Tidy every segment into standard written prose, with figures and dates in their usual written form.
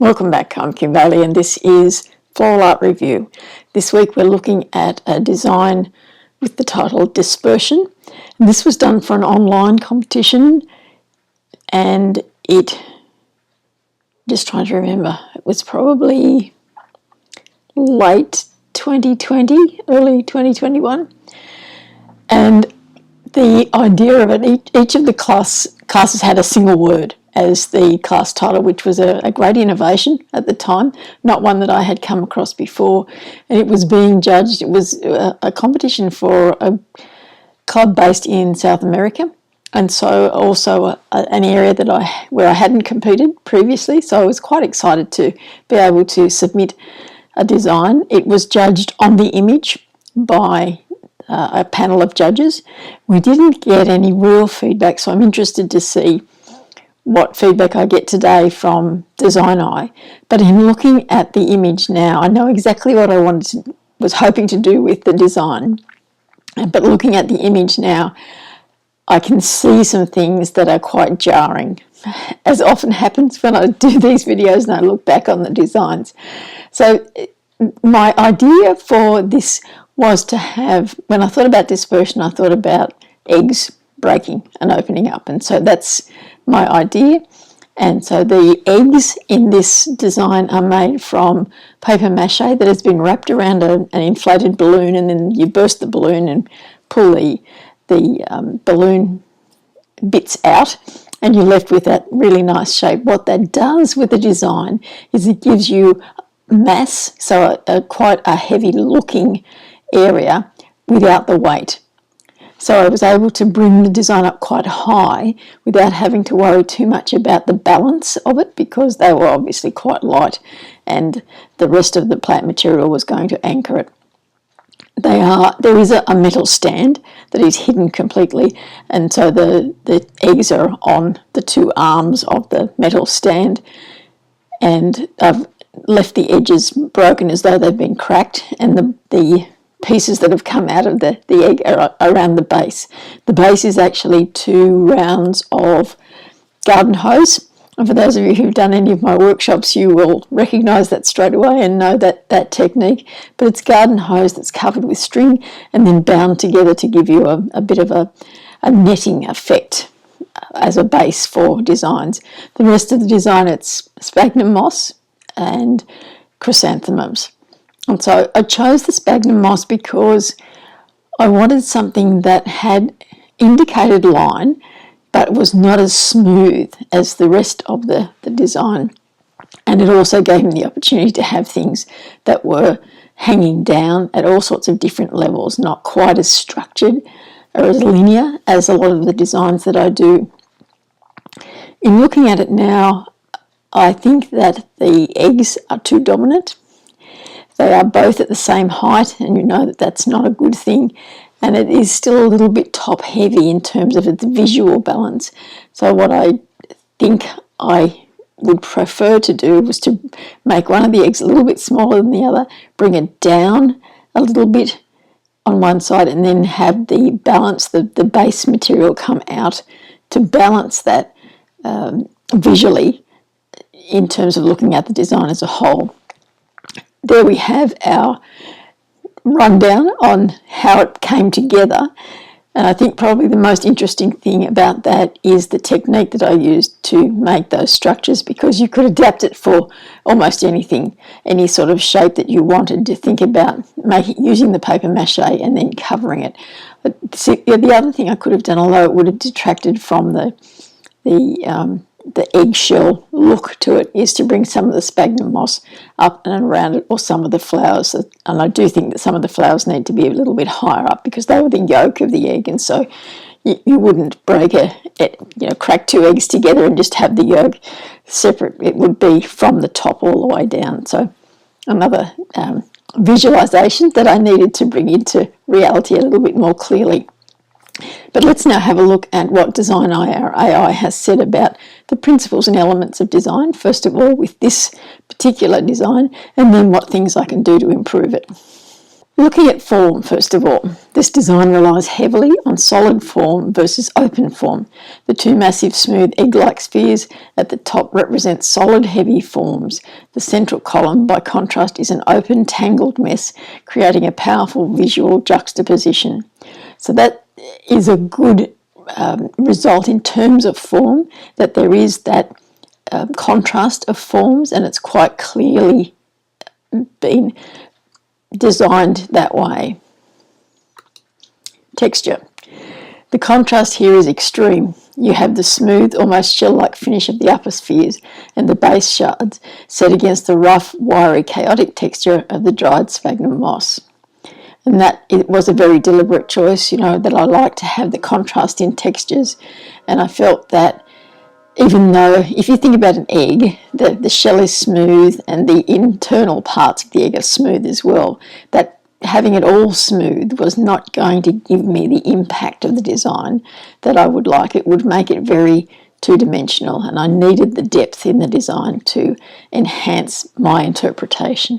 Welcome back, I'm Kim Bailey and this is Floral Art Review. This week we're looking at a design with the title Dispersion. And this was done for an online competition and just trying to remember, it was probably late 2020, early 2021. And the idea of it, each of the classes had a single word as the class title, which was a great innovation at the time, not one that I had come across before. And it was being judged, it was a competition for a club based in South America, and so also an area where I hadn't competed previously, so I was quite excited to be able to submit a design. It was judged on the image by a panel of judges. We didn't get any real feedback, so I'm interested to see what feedback I get today from Design Eye. But in looking at the image now, I know exactly what I was hoping to do with the design. But looking at the image now, I can see some things that are quite jarring, as often happens when I do these videos and I look back on the designs. So my idea for this was to have, when I thought about dispersion, I thought about eggs breaking and opening up, and so that's my idea. And so the eggs in this design are made from paper mache that has been wrapped around an inflated balloon, and then you burst the balloon and pull the balloon bits out, and you're left with that really nice shape. What that does with the design is it gives you mass, so quite a heavy looking area without the weight. So I was able to bring the design up quite high without having to worry too much about the balance of it, because they were obviously quite light and the rest of the plant material was going to anchor it. There is a metal stand that is hidden completely, and so the eggs are on the two arms of the metal stand, and I've left the edges broken as though they've been cracked, and the pieces that have come out of the egg are around the base. The base is actually 2 rounds of garden hose. And for those of you who've done any of my workshops, you will recognise that straight away and know that technique. But it's garden hose that's covered with string and then bound together to give you a bit of a netting effect as a base for designs. The rest of the design, it's sphagnum moss and chrysanthemums. And so I chose the sphagnum moss because I wanted something that had indicated line but was not as smooth as the rest of the design. And it also gave me the opportunity to have things that were hanging down at all sorts of different levels, not quite as structured or as linear as a lot of the designs that I do. In looking at it now, I think that the eggs are too dominant. They are both at the same height, and you know that that's not a good thing, and it is still a little bit top heavy in terms of its visual balance. So what I think I would prefer to do was to make one of the eggs a little bit smaller than the other, bring it down a little bit on one side, and then have the base material come out to balance that visually in terms of looking at the design as a whole. There we have our rundown on how it came together, and I think probably the most interesting thing about that is the technique that I used to make those structures, because you could adapt it for almost anything, any sort of shape that you wanted to think about using the paper mache and then covering it. But the other thing I could have done, although it would have detracted from the eggshell look to it, is to bring some of the sphagnum moss up and around it, or some of the flowers. And I do think that some of the flowers need to be a little bit higher up because they were the yolk of the egg, and so you wouldn't crack 2 eggs together and just have the yolk separate. It would be from the top all the way down. So another visualization that I needed to bring into reality a little bit more clearly. But let's now have a look at what Design Eye, our AI, has said about the principles and elements of design, first of all with this particular design, and then what things I can do to improve it. Looking at form, first of all, this design relies heavily on solid form versus open form. The two massive smooth egg-like spheres at the top represent solid heavy forms. The central column, by contrast, is an open tangled mess, creating a powerful visual juxtaposition. So that is a good result in terms of form, that there is that contrast of forms, and it's quite clearly been designed that way. Texture. The contrast here is extreme. You have the smooth, almost shell-like finish of the upper spheres and the base shards set against the rough, wiry, chaotic texture of the dried sphagnum moss. And that it was a very deliberate choice, that I like to have the contrast in textures. And I felt that even though, if you think about an egg, the shell is smooth and the internal parts of the egg are smooth as well, that having it all smooth was not going to give me the impact of the design that I would like. It would make it very two-dimensional, and I needed the depth in the design to enhance my interpretation.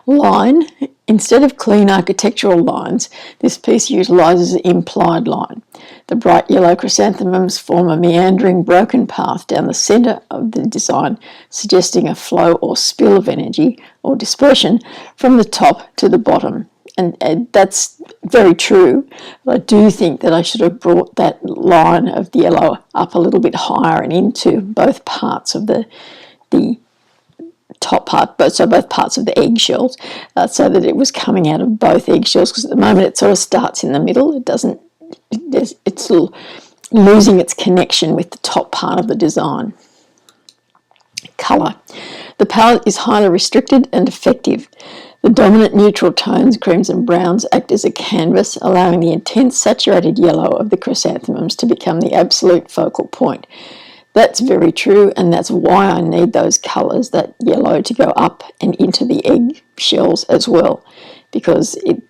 Line. Instead of clean architectural lines, this piece utilises an implied line. The bright yellow chrysanthemums form a meandering broken path down the centre of the design, suggesting a flow or spill of energy or dispersion from the top to the bottom. And that's very true. But I do think that I should have brought that line of the yellow up a little bit higher and into both parts of the top part, both parts of the eggshells, so that it was coming out of both eggshells, because at the moment it sort of starts in the middle. It's losing its connection with the top part of the design. Colour. The palette is highly restricted and effective. The dominant neutral tones, creams and browns, act as a canvas, allowing the intense saturated yellow of the chrysanthemums to become the absolute focal point. That's very true, and that's why I need those colours, that yellow, to go up and into the egg shells as well, because it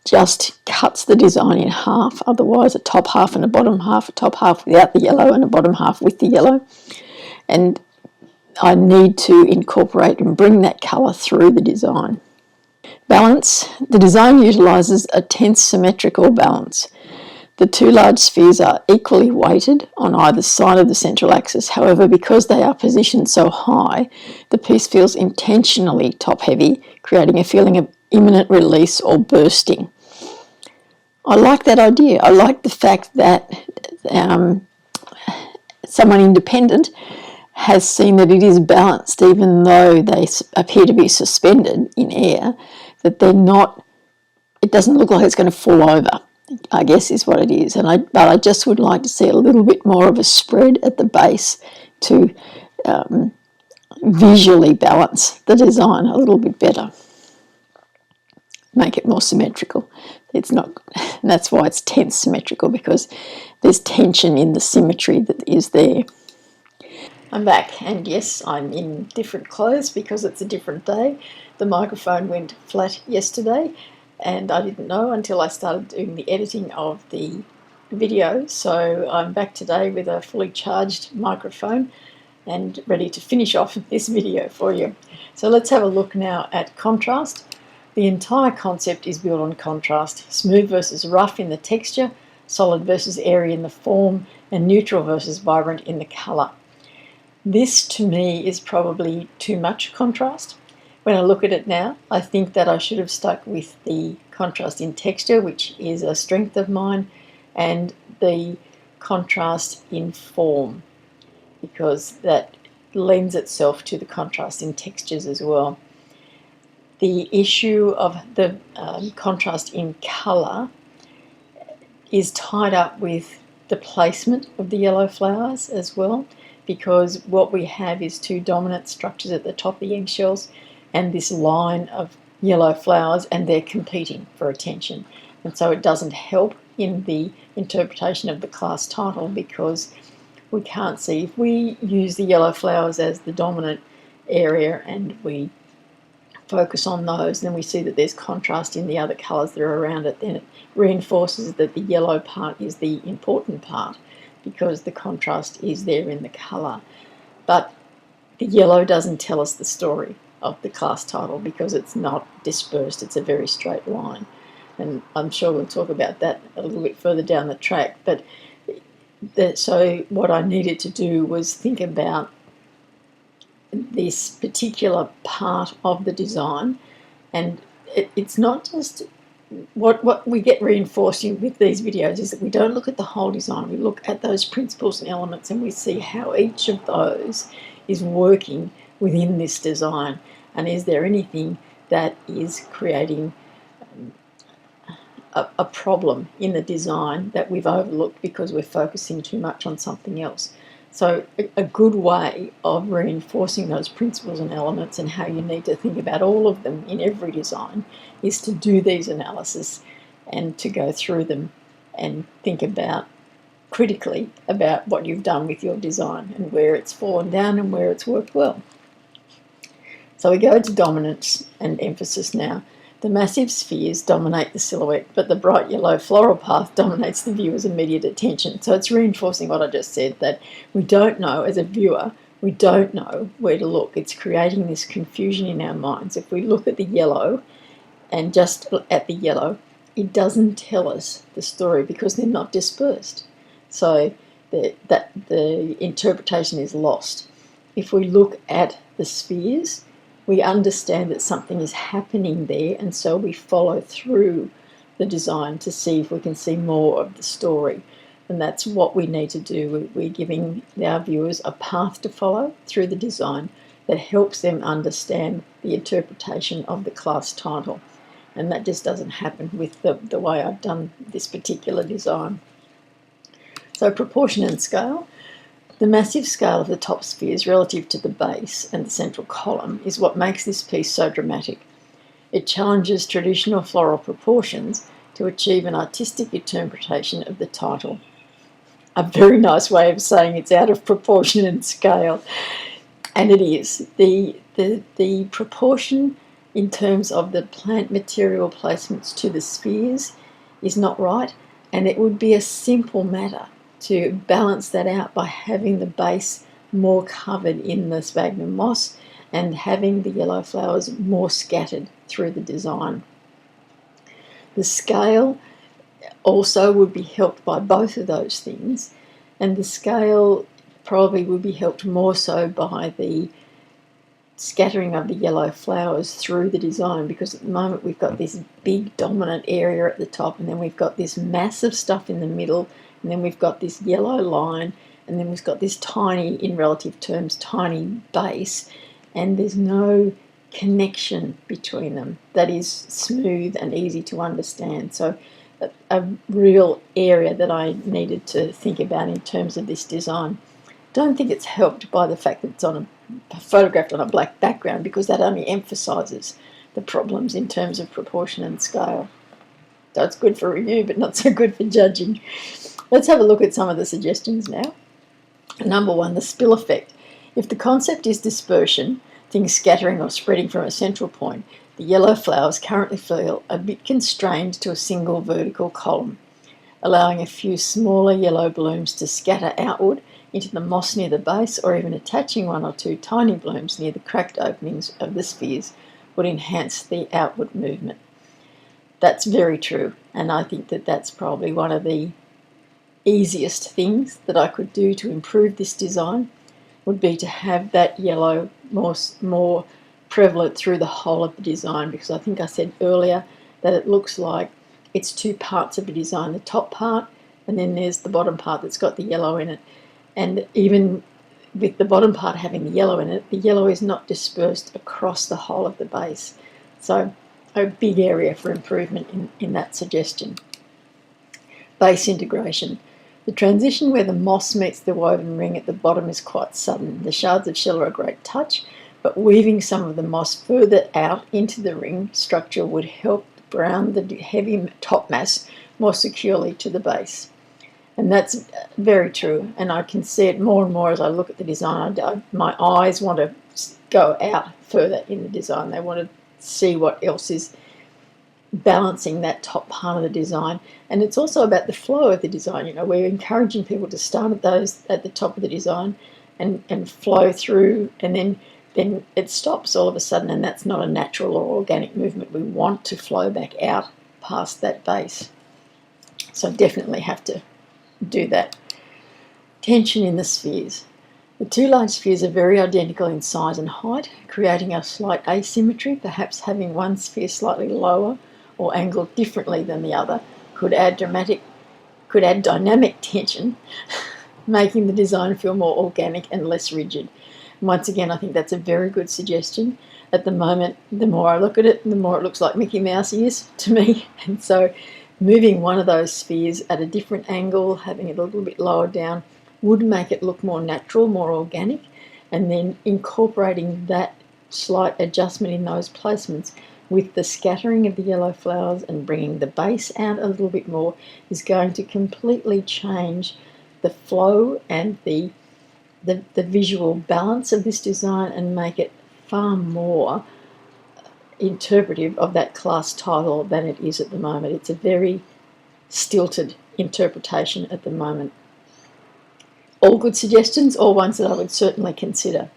just cuts the design in half. Otherwise, a top half and a bottom half, a top half without the yellow and a bottom half with the yellow. And I need to incorporate and bring that colour through the design. Balance. The design utilises a tense symmetrical balance. The two large spheres are equally weighted on either side of the central axis. However, because they are positioned so high, the piece feels intentionally top-heavy, creating a feeling of imminent release or bursting. I like that idea. I like the fact that someone independent has seen that it is balanced, even though they appear to be suspended in air, that they're not, it doesn't look like it's going to fall over, I guess is what it is. But I just would like to see a little bit more of a spread at the base to visually balance the design a little bit better, make it more symmetrical. It's not, and that's why it's tense symmetrical, because there's tension in the symmetry that is there. I'm back, and yes, I'm in different clothes because it's a different day. The microphone went flat yesterday, and I didn't know until I started doing the editing of the video. So I'm back today with a fully charged microphone and ready to finish off this video for you. So let's have a look now at contrast. The entire concept is built on contrast: smooth versus rough in the texture, solid versus airy in the form, and neutral versus vibrant in the colour. This, to me, is probably too much contrast. When I look at it now, I think that I should have stuck with the contrast in texture, which is a strength of mine, and the contrast in form, because that lends itself to the contrast in textures as well. The issue of the contrast in colour is tied up with the placement of the yellow flowers as well, because what we have is two dominant structures at the top of the eggshells and this line of yellow flowers, and they're competing for attention. And so it doesn't help in the interpretation of the class title, because we can't see, if we use the yellow flowers as the dominant area and we focus on those, then we see that there's contrast in the other colours that are around it, then it reinforces that the yellow part is the important part, because the contrast is there in the colour. But the yellow doesn't tell us the story. of the class title because it's not dispersed, it's a very straight line. And I'm sure we'll talk about that a little bit further down the track. But so what I needed to do was think about this particular part of the design, and it's not just what we get reinforcing with these videos is that we don't look at the whole design, we look at those principles and elements and we see how each of those is working within this design, and is there anything that is creating a problem in the design that we've overlooked because we're focusing too much on something else. So a good way of reinforcing those principles and elements and how you need to think about all of them in every design is to do these analyses and to go through them and think about critically about what you've done with your design and where it's fallen down and where it's worked well. So we go to dominance and emphasis now. The massive spheres dominate the silhouette, but the bright yellow floral path dominates the viewer's immediate attention. So it's reinforcing what I just said, that we don't know, as a viewer, we don't know where to look. It's creating this confusion in our minds. If we look at the yellow and just at the yellow, it doesn't tell us the story because they're not dispersed. So the interpretation is lost. If we look at the spheres, we understand that something is happening there, and so we follow through the design to see if we can see more of the story. And that's what we need to do. We're giving our viewers a path to follow through the design that helps them understand the interpretation of the class title. And that just doesn't happen with the way I've done this particular design. So proportion and scale. The massive scale of the top spheres relative to the base and the central column is what makes this piece so dramatic. It challenges traditional floral proportions to achieve an artistic interpretation of the title. A very nice way of saying it's out of proportion and scale. And it is. The proportion in terms of the plant material placements to the spheres is not right, and it would be a simple matter to balance that out by having the base more covered in the sphagnum moss and having the yellow flowers more scattered through the design. The scale also would be helped by both of those things, and the scale probably would be helped more so by the scattering of the yellow flowers through the design, because at the moment we've got this big dominant area at the top, and then we've got this massive stuff in the middle, and then we've got this yellow line, and then we've got this tiny, in relative terms, tiny base, and there's no connection between them that is smooth and easy to understand. So a real area that I needed to think about in terms of this design. Don't think it's helped by the fact that it's photographed on a black background, because that only emphasises the problems in terms of proportion and scale. So it's good for review, but not so good for judging. Let's have a look at some of the suggestions now. Number one, the spill effect. If the concept is dispersion, things scattering or spreading from a central point, the yellow flowers currently feel a bit constrained to a single vertical column, allowing a few smaller yellow blooms to scatter outward into the moss near the base, or even attaching one or two tiny blooms near the cracked openings of the spheres would enhance the outward movement. That's very true, and I think that that's probably one of the easiest things that I could do to improve this design, would be to have that yellow more prevalent through the whole of the design, because I think I said earlier that it looks like it's two parts of the design, the top part, and then there's the bottom part that's got the yellow in it. And even with the bottom part having the yellow in it, the yellow is not dispersed across the whole of the base. So a big area for improvement in that suggestion. Base integration. The transition where the moss meets the woven ring at the bottom is quite sudden. The shards of shell are a great touch, but weaving some of the moss further out into the ring structure would help ground the heavy top mass more securely to the base. And that's very true, and I can see it more and more as I look at the design. My eyes want to go out further in the design. They want to see what else is balancing that top part of the design. And it's also about the flow of the design. You know, we're encouraging people to start at those at the top of the design and flow through, and then then it stops all of a sudden, and that's not a natural or organic movement. We want to flow back out past that base. So definitely have to do that. Tension in the spheres. The two large spheres are very identical in size and height, creating a slight asymmetry. Perhaps having one sphere slightly lower or angled differently than the other could add dynamic tension, making the design feel more organic and less rigid. And once again, I think that's a very good suggestion. At the moment, the more I look at it, the more it looks like Mickey Mouse ears to me. And so moving one of those spheres at a different angle, having it a little bit lower down, would make it look more natural, more organic, and then incorporating that slight adjustment in those placements with the scattering of the yellow flowers and bringing the base out a little bit more is going to completely change the flow and the visual balance of this design and make it far more interpretive of that class title than it is at the moment. It's a very stilted interpretation at the moment. All good suggestions, all ones that I would certainly consider.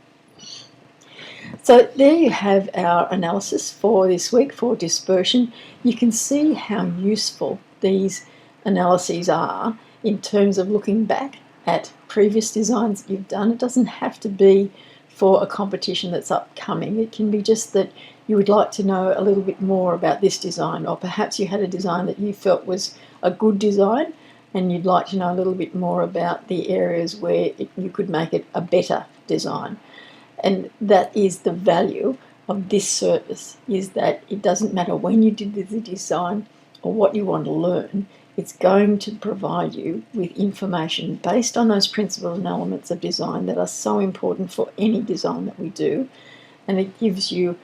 So there you have our analysis for this week for dispersion. You can see how useful these analyses are in terms of looking back at previous designs that you've done. It doesn't have to be for a competition that's upcoming. It can be just that you would like to know a little bit more about this design, or perhaps you had a design that you felt was a good design and you'd like to know a little bit more about the areas where you could make it a better design. And that is the value of this service, is that it doesn't matter when you did the design or what you want to learn, it's going to provide you with information based on those principles and elements of design that are so important for any design that we do. And it gives you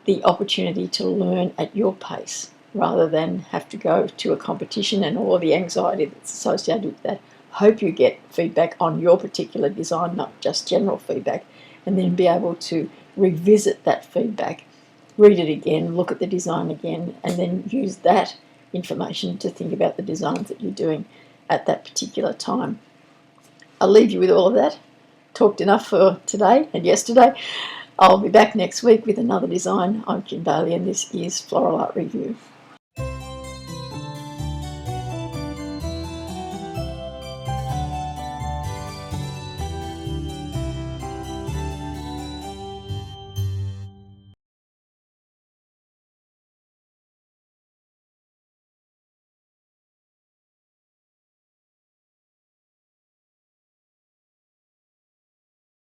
the opportunity to learn at your pace rather than have to go to a competition and all the anxiety that's associated with that. Hope you get feedback on your particular design, not just general feedback, and then be able to revisit that feedback, read it again, look at the design again, and then use that information to think about the designs that you're doing at that particular time. I'll leave you with all of that. Talked enough for today and yesterday. I'll be back next week with another design. I'm Kim Bailey, and this is Floral Art Review.